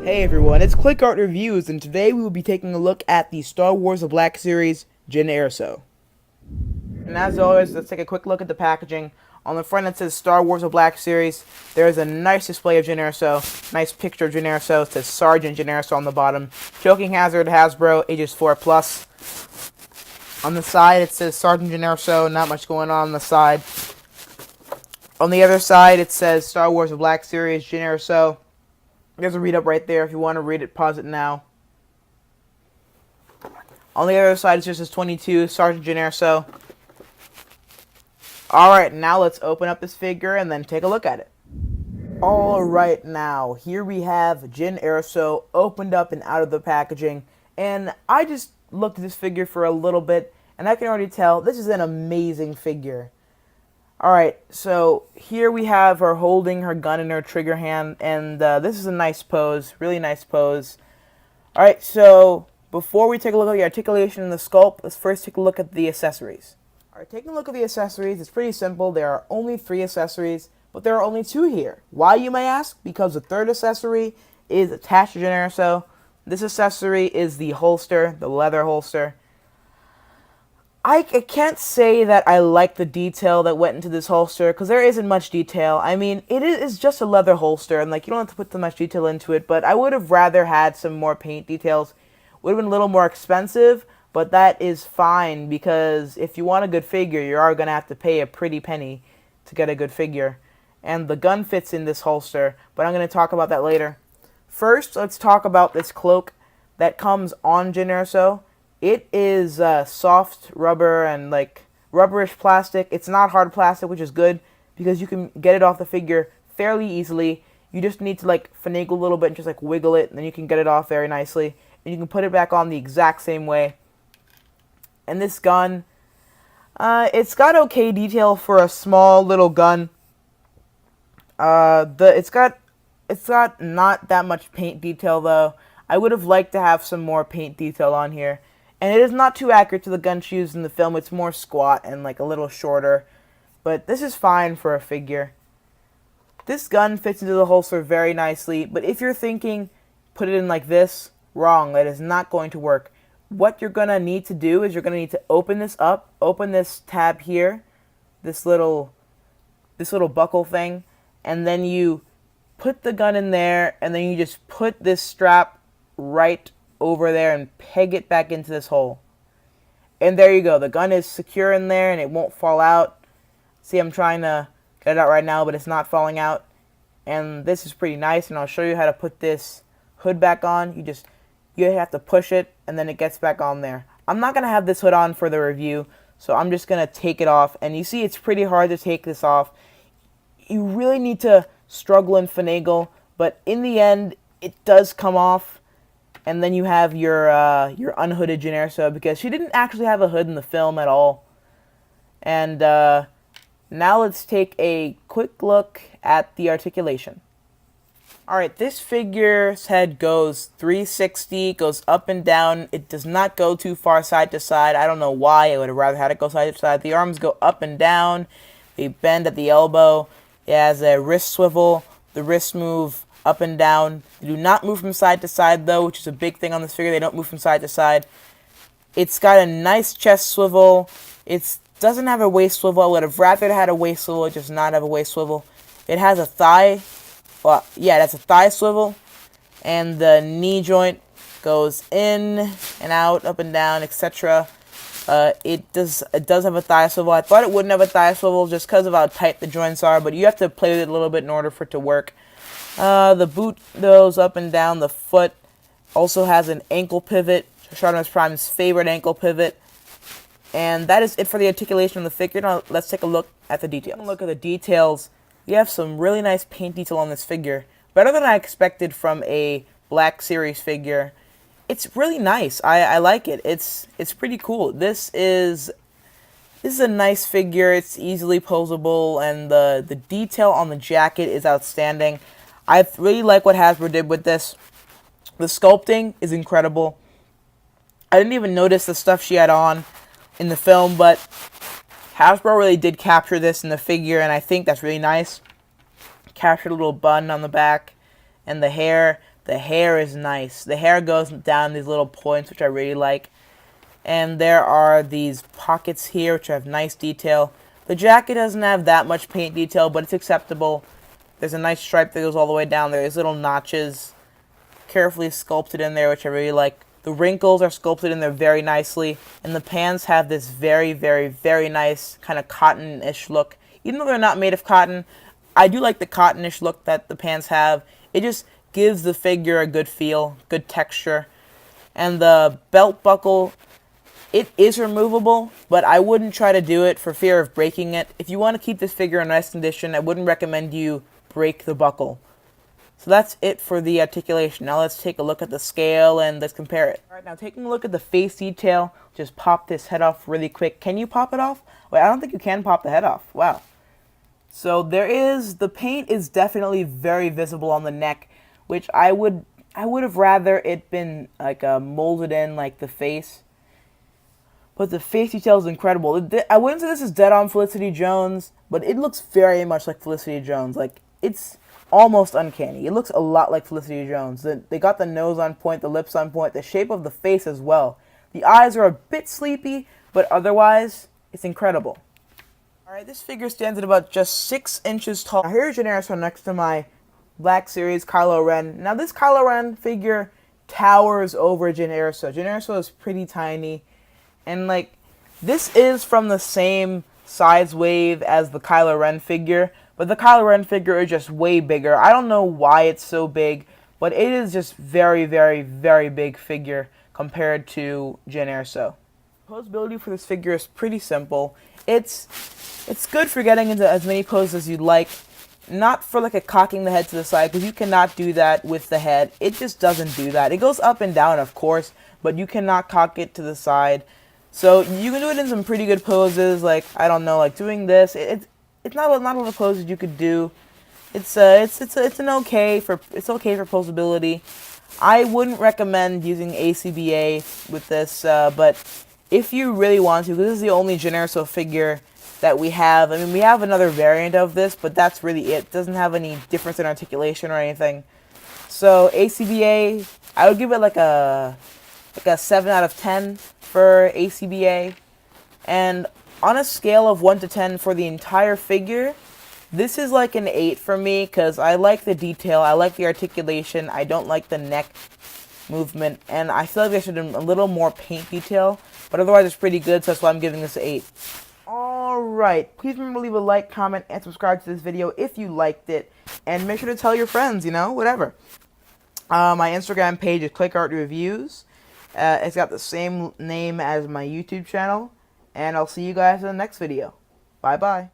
Hey everyone, it's Click Art Reviews, and today we will be taking a look at the Star Wars The Black Series, Jyn Erso. And as always, let's take a quick look at the packaging. On the front it says Star Wars The Black Series. There is a nice display of Jyn Erso, nice picture of Jyn Erso. It says Sergeant Jyn Erso on the bottom. Choking hazard, Hasbro, ages 4+. On the side it says Sergeant Jyn Erso, not much going on the side. On the other side it says Star Wars The Black Series, Jyn Erso. There's a read up right there. If you want to read it, pause it now. On the other side, it just says 22, Sergeant Jyn Erso. Alright, now let's open up this figure and then take a look at it. Alright, now, here we have Jyn Erso opened up and out of the packaging. And I just looked at this figure for a little bit, and I can already tell this is an amazing figure. Alright, so here we have her holding her gun in her trigger hand, and this is a nice pose, really nice pose. Alright, so before we take a look at the articulation and the sculpt, let's first take a look at the accessories. Alright, taking a look at the accessories, it's pretty simple. There are only 3 accessories, but there are only 2 here. Why, you may ask? Because the third accessory is attached to Jyn Erso. This accessory is the holster, the leather holster. I can't say that I like the detail that went into this holster, because there isn't much detail. I mean, it is just a leather holster, and like you don't have to put too much detail into it, but I would have rather had some more paint details. Would have been a little more expensive, but that is fine, because if you want a good figure, you are going to have to pay a pretty penny to get a good figure. And the gun fits in this holster, but I'm going to talk about that later. First, let's talk about this cloak that comes on Jyn Erso. It is soft rubber and like rubberish plastic. It's not hard plastic, which is good because you can get it off the figure fairly easily. You just need to like finagle a little bit and just like wiggle it, and then you can get it off very nicely. And you can put it back on the exact same way. And this gun, it's got okay detail for a small little gun. It's got not that much paint detail though. I would have liked to have some more paint detail on here. And it is not too accurate to the gun she used in the film. It's more squat and like a little shorter. But this is fine for a figure. This gun fits into the holster very nicely. But if you're thinking, put it in like this, wrong. That is not going to work. What you're going to need to do is you're going to need to open this up. Open this tab here. This little buckle thing. And then you put the gun in there. And then you just put this strap right over there and peg it back into this hole. And there you go. The gun is secure in there and it won't fall out. See, I'm trying to get it out right now, but it's not falling out. And this is pretty nice, and I'll show you how to put this hood back on. You have to push it and then it gets back on there. I'm not going to have this hood on for the review, so I'm just going to take it off. And you see it's pretty hard to take this off. You really need to struggle and finagle, but in the end it does come off. And then you have your unhooded Jyn Erso, because she didn't actually have a hood in the film at all. And now let's take a quick look at the articulation. Alright, this figure's head goes 360, goes up and down. It does not go too far side to side. I don't know why. I would have rather had it go side to side. The arms go up and down. They bend at the elbow. It has a wrist swivel. The wrists move up and down. They do not move from side to side though, which is a big thing on this figure. They don't move from side to side. It's got a nice chest swivel. It doesn't have a waist swivel. I would have rather had a waist swivel. It does not have a waist swivel. It has a thigh. Well, yeah, that's a thigh swivel. And the knee joint goes in and out, up and down, etc. It does have a thigh swivel. I thought it wouldn't have a thigh swivel just because of how tight the joints are, but you have to play with it a little bit in order for it to work. The boot goes up and down. The foot also has an ankle pivot, Optimus Prime's favorite ankle pivot. And that is it for the articulation of the figure. Now let's take a look at the details. Look at the details. You have some really nice paint detail on this figure. Better than I expected from a Black Series figure. It's really nice. I like it. It's pretty cool. This is a nice figure. It's easily posable, and the detail on the jacket is outstanding. I really like what Hasbro did with this. The sculpting is incredible. I didn't even notice the stuff she had on in the film, but Hasbro really did capture this in the figure, and I think that's really nice. Captured a little bun on the back, and the hair. The hair is nice. The hair goes down these little points, which I really like. And there are these pockets here, which have nice detail. The jacket doesn't have that much paint detail, but it's acceptable. There's a nice stripe that goes all the way down there. There's little notches carefully sculpted in there, which I really like. The wrinkles are sculpted in there very nicely. And the pants have this very, very, very nice kind of cotton-ish look. Even though they're not made of cotton, I do like the cotton-ish look that the pants have. It just gives the figure a good feel, good texture. And the belt buckle, it is removable, but I wouldn't try to do it for fear of breaking it. If you want to keep this figure in nice condition, I wouldn't recommend you break the buckle. So that's it for the articulation. Now let's take a look at the scale and let's compare it. Alright, now taking a look at the face detail, just pop this head off really quick. Can you pop it off? Wait, I don't think you can pop the head off. Wow. So the paint is definitely very visible on the neck, which I would have rather it been like molded in like the face. But the face detail is incredible. I wouldn't say this is dead on Felicity Jones, but it looks very much like Felicity Jones. Like, it's almost uncanny. It looks a lot like Felicity Jones. They got the nose on point, the lips on point, the shape of the face as well. The eyes are a bit sleepy, but otherwise, it's incredible. Alright, this figure stands at about just 6 inches tall. Now here's Jyn Erso next to my Black Series Kylo Ren. Now this Kylo Ren figure towers over Jyn Erso. Jyn Erso is pretty tiny. And, like, this is from the same size wave as the Kylo Ren figure, but the Kylo Ren figure is just way bigger. I don't know why it's so big, but it is just very, very, very big figure compared to Jyn Erso. Posability for this figure is pretty simple. It's good for getting into as many poses as you'd like. Not for like a cocking the head to the side, because you cannot do that with the head. It just doesn't do that. It goes up and down, of course, but you cannot cock it to the side. So you can do it in some pretty good poses, like, I don't know, like doing this. It's not a lot of poses you could do. It's okay for posability. I wouldn't recommend using ACBA with this, but if you really want to, because this is the only Jyn Erso figure that we have. I mean, we have another variant of this, but that's really it. It doesn't have any difference in articulation or anything. So ACBA, I would give it like a 7 out of 10 for ACBA. And on a scale of 1 to 10 for the entire figure, this is like an 8 for me, because I like the detail, I like the articulation, I don't like the neck movement, and I feel like there should have been a little more paint detail, but otherwise it's pretty good, so that's why I'm giving this an 8. Alright, please remember to leave a like, comment, and subscribe to this video if you liked it, and make sure to tell your friends, you know, whatever. My Instagram page is ClickArtReviews. It's got the same name as my YouTube channel, and I'll see you guys in the next video. Bye-bye.